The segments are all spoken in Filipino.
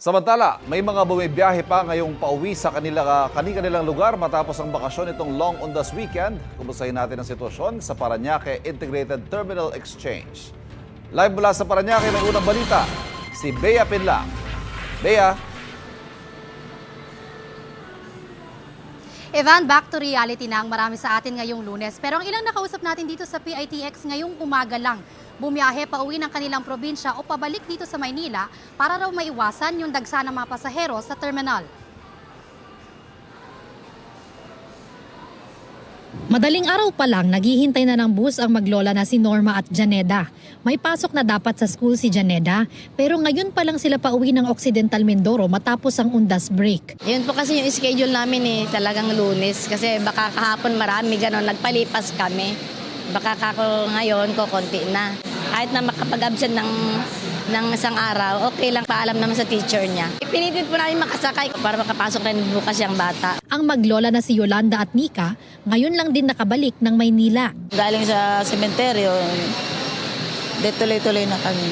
Samantala, may mga bumibiyahe pa ngayong pauwi sa kanilang lugar matapos ang bakasyon itong Long Undas weekend. Kumustahin natin ang sitwasyon sa Parañaque Integrated Terminal Exchange. Live mula sa Parañaque, may unang balita, si Bea Pinlang. Bea. Evan, back to reality na ang marami sa atin ngayong Lunes. Pero ang ilang nakausap natin dito sa PITX ngayong umaga lang, bumiyahe pa uwi ng kanilang probinsya o pabalik dito sa Maynila para raw maiwasan yung dagsa ng mga pasahero sa terminal. Madaling araw pa lang, naghihintay na ng bus ang maglola na si Norma at Janeda. May pasok na dapat sa school si Janeda, pero ngayon pa lang sila pauwi ng Occidental Mindoro matapos ang undas break. Yun po kasi yung schedule namin talagang Lunes kasi baka kahapon marami ganon, nagpalipas kami. Baka kako ngayon ko konti na. Kahit na makapag-absent ng isang araw, okay lang, paalam naman sa teacher niya. Pinilit po namin makasakay para makapasok rin bukas yung bata. Ang maglola na si Yolanda at Nika, ngayon lang din nakabalik ng Maynila. Galing sa sementeryo, tuloy-tuloy na kami.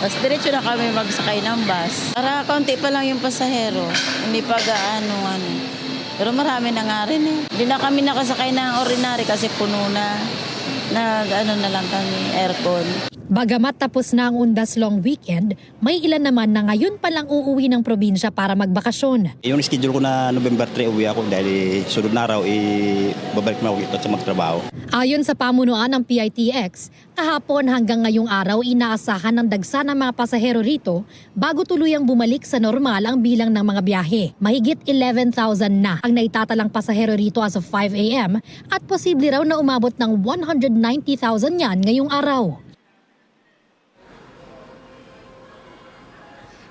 Tapos diretso na kami magsakay ng bus. Para konti pa lang yung pasahero, hindi pa gaano. Pero marami na nga rin eh. Hindi na kami nakasakay ng ordinary kasi puno na. Nag-ano na lang kami, aircon. Bagamat tapos na ang undas long weekend, may ilan naman na ngayon pa lang uuwi ng probinsya para magbakasyon. Yung schedule ko na November 3 uwi ako dahil sunod na araw babalik na ako ito sa magtrabaho. Ayon sa pamunuan ng PITX, kahapon hanggang ngayong araw inaasahan ng dagsa ng mga pasahero rito bago tuluyang bumalik sa normal ang bilang ng mga biyahe. Mahigit 11,000 na ang naitatalang pasahero rito as of 5 a.m. at posible raw na umabot ng 190,000 yan ngayong araw.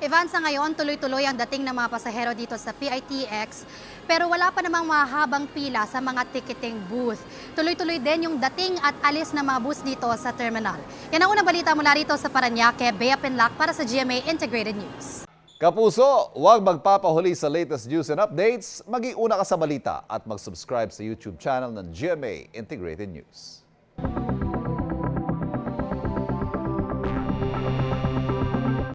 Evan, sa ngayon, tuloy-tuloy ang dating ng mga pasahero dito sa PITX, pero wala pa namang mahabang pila sa mga ticketing booth. Tuloy-tuloy din yung dating at alis ng mga bus dito sa terminal. Yan ang unang balita mula rito sa Parañaque. Bea Pinlang para sa GMA Integrated News. Kapuso, huwag magpapahuli sa latest news and updates. Mag-iuna ka sa balita at mag-subscribe sa YouTube channel ng GMA Integrated News.